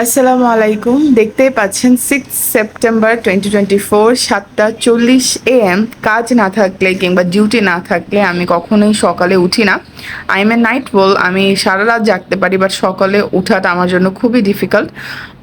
আসসালামু আলাইকুম। দেখতেই পাচ্ছেন 6 সেপ্টেম্বর 2024 7:40 AM। কাজ না থাকলে কিংবা ডিউটি না থাকলে আমি কখনোই সকালে উঠি না। আই এম এ নাইট ওল। আমি সারা রাত জাগতে পারি, বাট সকালে উঠাটা আমার জন্য খুবই ডিফিকাল্ট।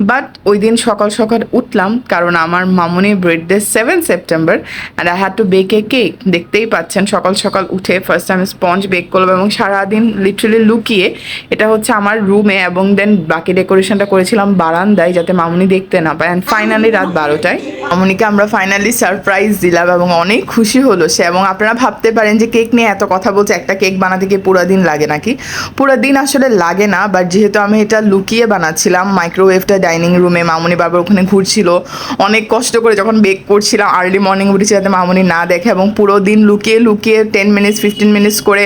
বাট ওই দিন সকাল সকাল উঠলাম কারণ আমার মামুনির birthday 7 September and I had to bake a cake. দেখতেই পাচ্ছেন সকাল সকাল উঠে ফার্স্ট টাইম স্পঞ্জ বেক করলাম এবং সারাদিন লিটারেলি লুকিয়ে, এটা হচ্ছে আমার রুমে, এবং দেন বাকি ডেকোরেশনটা করেছিলাম বারান্দায় যাতে মামুনি দেখতে না পায়। অ্যান্ড ফাইনালি রাত 12টায় মামুনিকে আমরা ফাইনালি সারপ্রাইজ দিলাম এবং অনেক খুশি হলো সে। এবং আপনারা ভাবতে পারেন যে কেক নিয়ে এত কথা বলছে, একটা কেক বানাতে গিয়ে পুরো দিন লাগে নাকি? পুরো দিন আসলে লাগে না, বাট যেহেতু আমি এটা লুকিয়ে বানাচ্ছিলাম মাইক্রোওয়েভটা ডাইনিং রুমে, মামুনি বাবার ওখানে ঘুরছিল, অনেক কষ্ট করে যখন বেক করছিলাম আর্লি মর্নিং উঠেছি যাতে মামুনি না দেখে, এবং পুরো দিন লুকিয়ে লুকিয়ে 10 মিনিটস 15 মিনিটস করে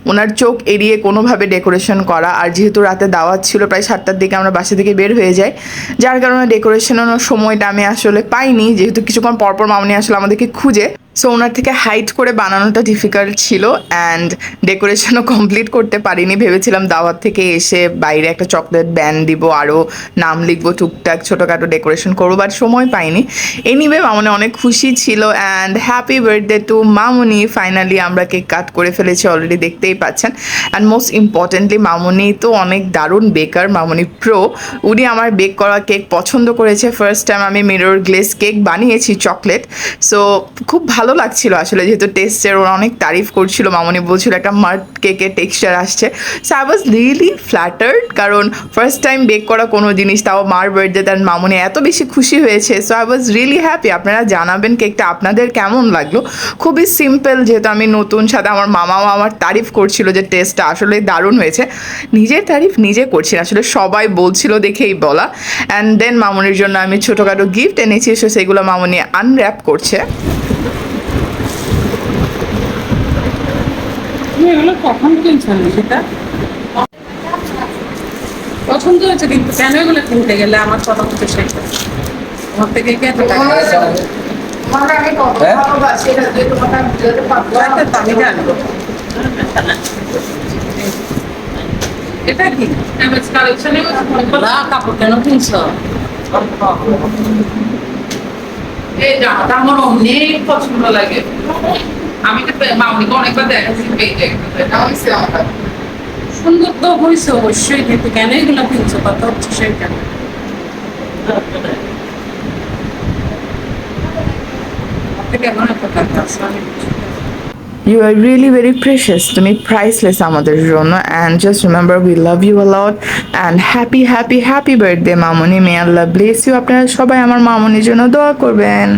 ওনার চোখ এড়িয়ে কোনোভাবে ডেকোরেশন করা। আর যেহেতু রাতে দাওয়াত ছিল, প্রায় 7টার দিকে আমরা বাসা থেকে বের হয়ে যাই, যার কারণে ডেকোরেশনের সময়টা আমি আসলে পাইনি, যেহেতু কিছুক্ষণ পরপর মামুনি আসলে আমাদেরকে খুঁজে। সো ওনার থেকে হাইট করে বানানোটা ডিফিকাল্ট ছিল অ্যান্ড ডেকোরেশনও কমপ্লিট করতে পারিনি। ভেবেছিলাম দাওয়াত থেকে এসে বাইরে একটা চকলেট ব্যান্ড দিব, আরও নাম লিখবো, টুকটাক ছোটোখাটো ডেকোরেশন করবো, বাট সময় পাইনি। এনিওয়ে মামুনি অনেক খুশি ছিল and happy birthday to Mamuni. Finally আমরা কেক কাট করে ফেলেছি, অলরেডি দেখতেই পাচ্ছেন। অ্যান্ড মোস্ট ইম্পর্টেন্টলি মামুনি তো অনেক দারুণ বেকার, মামুনি প্রো। উনি আমার বেক করা কেক পছন্দ করেছে। ফার্স্ট টাইম আমি মিরর গ্লেস কেক বানিয়েছি চকলেট, সো খুব ভালো লাগছিল আসলে, যেহেতু টেস্টের ওরা অনেক তারিফ করছিল। মামুনি বলছিল একটা মাড কেকের টেক্সচার আসছে। সো আই ওয়াজ রিয়েলি ফ্ল্যাটার্ড, কারণ ফার্স্ট টাইম বেক করা কোনো জিনিস, তাও মার বার্থডে, তার মামুনি এত বেশি খুশি হয়েছে। So I was really happy. আপনারা জানাবেন কেকটা আপনাদের কেমন লাগলো। খুবই সিম্পল, যেহেতু আমি নতুন, সাথে আমার মামাও আমার তারিফ করছিল যে টেস্টটা আসলে দারুণ হয়েছে। নিজের তারিফ নিজে করছি, আসলে সবাই বলছিল দেখেই বলা। অ্যান্ড দেন মামুনির জন্য আমি ছোটোখাটো গিফট এনেছি, সো সেগুলো মামুনি আনর্যাপ করছে। এগুলো কখন কিনছেন? সেটা পছন্দ হয়েছে, কিন্তু কেন এগুলো কিনতে গেলে আমার কথা হচ্ছে সেটা আমার থেকে কি এত টাকা আমি জানি। এটা কি কাপড় কেন কিনছ? এই জামাটা আমার অনেক পছন্দ লাগে। আমি তো মামনিকে অনেকবার দেখাচ্ছি পেজে। সুন্দর তো হয়েছে অবশ্যই, কিন্তু কেন এগুলো কিনছো কথা হচ্ছে সেইটা। কেমন একটা টাকা আছে? You are really very precious, তুমি priceless আমাদের জন্য। and just remember we love you a lot and happy happy happy birthday Mamuni. may Allah bless you। আপনারা সবাই আমার মামুনির জন্য দোয়া করবেন।